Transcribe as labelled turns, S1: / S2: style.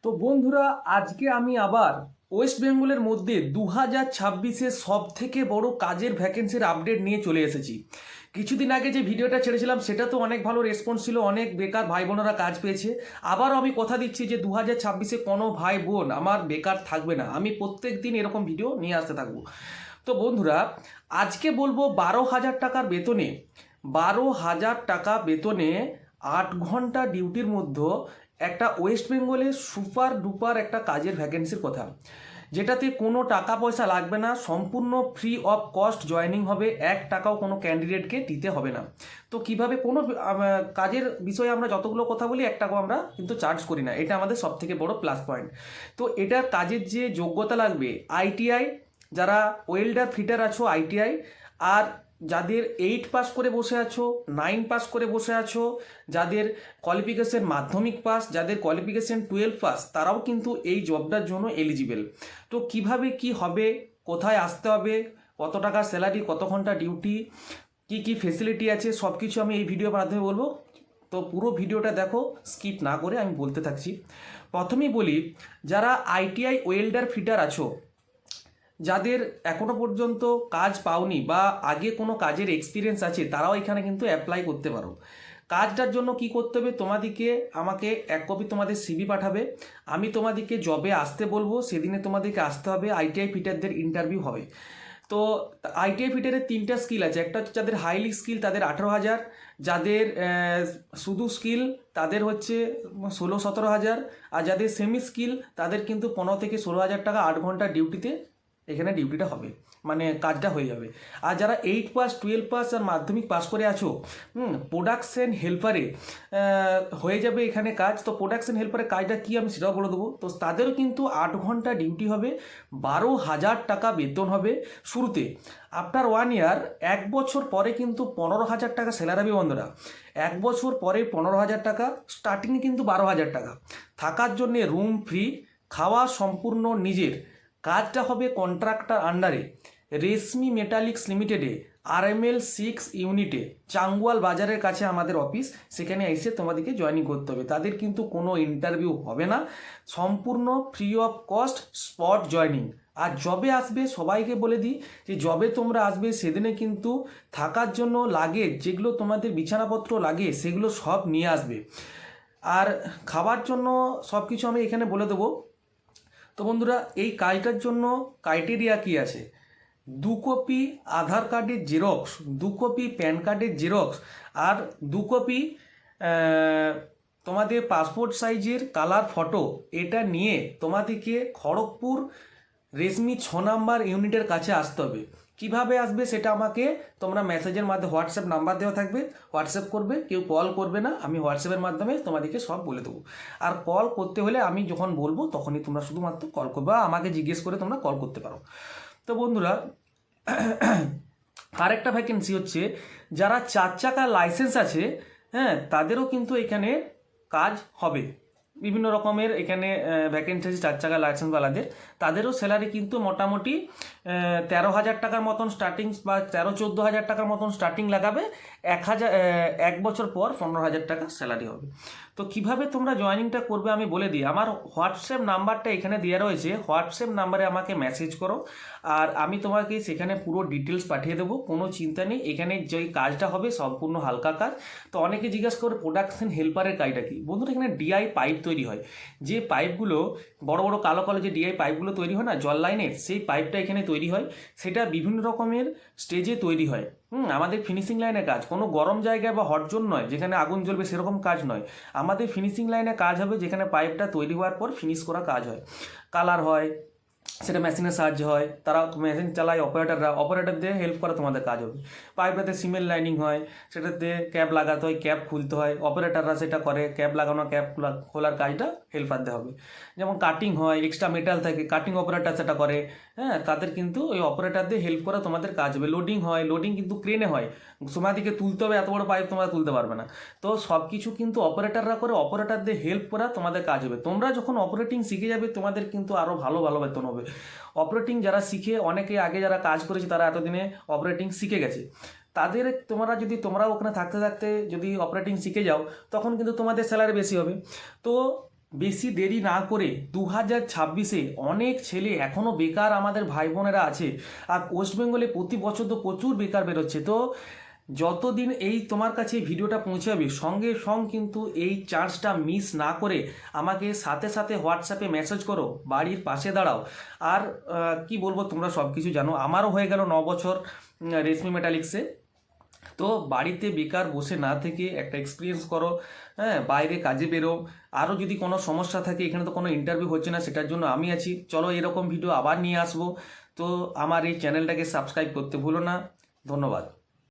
S1: তো বন্ধুরা, আজকে আমি আবার ওয়েস্ট বেঙ্গলের মধ্যে 2026-এর সব থেকে বড় কাজের ভ্যাকেন্সির আপডেট নিয়ে চলে এসেছি। কিছুদিন আগে যে ভিডিওটা ছেড়েছিলাম সেটা তো অনেক ভালো রেসপন্স ছিল, অনেক বেকার ভাই বোনেরা কাজ পেয়েছে। আবারও আমি কথা দিচ্ছি যে 2026-এ কোনো ভাই বোন আমার বেকার থাকবে না, আমি প্রত্যেক দিন এরকম ভিডিও নিয়ে আসতে থাকবো। তো বন্ধুরা, আজকে বলবো 12,000 টাকার বেতনে, 12,000 টাকা বেতনে 8 ঘন্টা ডিউটির মধ্যে একটা ওয়েস্ট বেঙ্গলের সুপার ডুপার একটা কাজের ভ্যাকেন্সির কথা, যেটাতে কোনো টাকা পয়সা লাগবে না, সম্পূর্ণ ফ্রি অফ কস্ট জয়েনিং হবে, 1 টাকাও কোনো ক্যান্ডিডেটকে দিতে হবে না। তো কিভাবে কোনো কাজের বিষয়ে আমরা যতগুলো কথা বলি 1 টাকাও আমরা কিন্তু চার্জ করি না, এটা আমাদের সব থেকে বড় প্লাস পয়েন্ট। তো এটার কাজের যে যোগ্যতা লাগবে, আইটিআই, যারা ওয়েল্ডার ফিটার আছো আইটিআই, আর যাদের 8 পাস করে বসে আছো, 9 পাস করে বসে আছো, যাদের কোয়ালিফিকেশন মাধ্যমিক পাস, যাদের কোয়ালিফিকেশন 12 পাস, তারাও কিন্তু এই জবটার জন্য এলিজিবল। তো কিভাবে কি হবে, কোথায় আসতে হবে, কত টাকা স্যালারি, কত ঘন্টা ডিউটি, কি কি ফেসিলিটি আছে, সব কিছু আমি এই ভিডিওর মাধ্যমে বলবো। তো পুরো ভিডিওটা দেখো, স্কিপ না করে আমি বলতে থাকছি। প্রথমেই বলি, যারা আইটিআই ওয়েল্ডার ফিটার আছো, যাদের এখনো পর্যন্ত কাজ পাওনি বা আগে কোনো কাজের এক্সপিরিয়েন্স আছে, তারাও এখানে কিন্তু অ্যাপ্লাই করতে পারো। কাজটার জন্য কি করতে হবে, তোমাদেরকে আমাকে 1 কপি তোমাদের সিভি পাঠাবে, আমি তোমাদেরকে জবে আসতে বলবো, সেদিনে তোমাদেরকে আসতে হবে। আইটিআই ফিটারদের ইন্টারভিউ হবে। তো আইটিআই ফিটারের 3টা স্কিল আছে, একটা হচ্ছে যাদের হাইলি স্কিল তাদের 18,000, যাদের শুধু স্কিল তাদের হচ্ছে 16-17,000, আর যাদের সেমি স্কিল তাদের কিন্তু 15 থেকে 16,000 টাকা 8 ঘন্টা ডিউটিতে এখানে ডিউটিটা হবে, মানে কাজটা হয়ে যাবে। আর যারা 8 পাস 12 পাস আর মাধ্যমিক পাস করে আছো, প্রোডাকশন হেল্পারে হয়ে যাবে এখানে কাজ। তো প্রোডাকশন হেল্পারের কাজটা কি আমি সেটাও বলে দেবো। তো তাদেরও কিন্তু 8 ঘন্টা ডিউটি হবে, 12,000 টাকা বেতন হবে শুরুতে। আফটার 1 ইয়ার, 1 বছর পরে কিন্তু 15,000 টাকা স্যালারি হবে বন্ধুরা। 1 বছর পরে 15,000 টাকা, স্টার্টিংয়ে কিন্তু 12,000 টাকা। থাকার জন্যে রুম ফ্রি, খাওয়া সম্পূর্ণ নিজের। কাজটা হবে কন্ট্রাক্টর আন্ডারে, রেশমি মেটালিক্স লিমিটেডে, RML 6 ইউনিটে, চাঙ্গুয়াল বাজারের কাছে আমাদের অফিস। সেখানে এসে তোমাদেরকে জয়েনিং করতে হবে, তাদের কিন্তু কোনো ইন্টারভিউ হবে না, সম্পূর্ণ free of cost spot joining. আর জবে আসবে, সবাইকে বলে দিই যে জবে তোমরা আসবে সেদিনে কিন্তু থাকার জন্য লাগে যেগুলো তোমাদের বিছানাপত্র লাগে সেগুলো সব নিয়ে আসবে, আর খাবার জন্য সব কিছু আমি এখানে বলে দেবো। তো বন্ধুরা, এই কাজটার জন্য ক্রাইটেরিয়া কি আছে, 2 কপি আধার কার্ডের জেরক্স, 2 কপি প্যান কার্ডের জেরক্স, আর 2 কপি তোমাদের পাসপোর্ট সাইজের কালার ফটো, এটা নিয়ে তোমাদেরকে খড়গপুর রেশমি 6 নাম্বার ইউনিটের কাছে আসতে হবে। কিভাবে আসবে সেটা আমাকে তোমরা মেসেজের মাধ্যমে, হোয়াটসঅ্যাপ নাম্বার দেওয়া থাকবে, হোয়াটসঅ্যাপ করবে, কেউ কল করবে না, আমি হোয়াটসঅ্যাপের মাধ্যমে তোমাদেরকে সব বলে দেবো। আর কল করতে হলে আমি যখন বলবো তখনই তোমরা শুধুমাত্র কল করবে, বা আমাকে জিজ্ঞেস করে তোমরা কল করতে পারো। তো বন্ধুরা, আরেকটা ভ্যাকেন্সি হচ্ছে যারা 4 চাকা লাইসেন্স আছে, হ্যাঁ, তাদেরও কিন্তু এখানে কাজ হবে। বিভিন্ন রকমের এখানে ভ্যাকেন্সি আছে 4 চাকা লাইসেন্সওয়ালাদের, তাদেরও স্যালারি কিন্তু মোটামুটি 13,000 টাকার মতন স্টার্টিং, বা 13-14,000 টাকার মতন স্টার্টিং লাগাবে। 1 বছর পর 15,000 টাকা স্যালারি হবে। তো কিভাবে তোমরা জয়েনিংটা করবে আমি বলে দিই, আমার হোয়াটসঅ্যাপ নাম্বারটা এখানে দেওয়া রয়েছে, হোয়াটসঅ্যাপ নাম্বারে আমাকে মেসেজ করো, আর আমি তোমাকে সেখানে পুরো ডিটেলস পাঠিয়ে দেবো, কোনো চিন্তা নেই। এখানে যে কাজটা হবে সম্পূর্ণ হালকা কাজ। তো অনেকে জিজ্ঞাসা করে প্রোডাকশন হেল্পারের কাজটা কি, বন্ধুরা এখানে ডিআই পাইপ তৈরি হয়, যে পাইপগুলো বড় বড় কালো কালো যে ডিআই পাইপগুলো তৈরি হয় না জল লাইনের, সেই পাইপটা এখানে তৈরি হয়। সেটা বিভিন্ন রকমের স্টেজে তৈরি হয়। আমাদের ফিনিশিং লাইনে কাজ, কোনো গরম জায়গায় বা হট জোন নয় যেখানে আগুন জ্বলবে সেরকম কাজ নয়। আমাদের ফিনিশিং লাইনে কাজ হবে যেখানে পাইপটা তৈরি হওয়ার পর ফিনিশ করা কাজ হয়, কালার হয়, সেটা মেশিনের সাহায্যে হয়, তারা মেশিন চালায়, অপারেটর দিয়ে হেল্প করা তোমাদের কাজ হবে। পাইপটাতে সিমেন্ট লাইনিং হয়, সেটাতে ক্যাপ লাগাতে হয়, ক্যাপ খুলতে হয়, অপারেটররা সেটা করে, ক্যাপ লাগানো ক্যাপ খোলার কাজটা হেল্পারদের হবে। যেমন কাটিং হয়, এক্সট্রা মেটাল থাকে, কাটিং অপারেটর সেটা করে, হ্যাঁ, তাদের কিন্তু ওই অপারেটরদের হেল্প করা তোমাদের কাজ হবে। লোডিং হয়, লোডিং কিন্তু ক্রেনে হয়, দিকে তুলতে হবে, এত বড় পাইপ তোমরা তুলতে পারবে না। তো সব কিছু কিন্তু অপারেটররা করে, অপারেটরদের হেল্প করা তোমাদের কাজ হবে। তোমরা যখন অপারেটিং শিখে যাবে তোমাদের কিন্তু আরও ভালো ভালো বেতন হবে। অপারেটিং যারা শিখে, অনেকে আগে যারা কাজ করেছে তারা এতদিনে অপারেটিং শিখে গেছে, তাদের তোমরা ওখানে থাকতে থাকতে যদি অপারেটিং শিখে যাও তখন কিন্তু তোমাদের স্যালারি বেশি হবে। তো বেশি দেরি না করে 2026-এ অনেক ছেলে এখনও বেকার আমাদের ভাই বোনেরা আছে। আর ওয়েস্ট বেঙ্গলে প্রতি বছর তো প্রচুর বেকার বেরোচ্ছে। তো যতদিন এই তোমার কাছে এই ভিডিওটা পৌঁছাবে সঙ্গে সঙ্গে কিন্তু এই চান্সটা মিস না করে আমাকে সাথে সাথে হোয়াটসঅ্যাপে মেসেজ করো, বাড়ির পাশে দাঁড়াও। আর কি বলবো, তোমরা সব কিছু জানো, আমারও হয়ে গেল 9 বছর রেশমি মেটালিক্সে। তো বাড়িতে বেকার বসে না থেকে একটা এক্সপিরিয়েন্স করো, হ্যাঁ, বাইরে কাজে বেরো। আরও যদি কোনো সমস্যা থাকে, এখানে তো কোনো ইন্টারভিউ হচ্ছে না, সেটার জন্য আমি আছি। চলো এরকম ভিডিও আবার নিয়ে আসবো। তো আমার এই চ্যানেলটাকে সাবস্ক্রাইব করতে ভুলো না। ধন্যবাদ।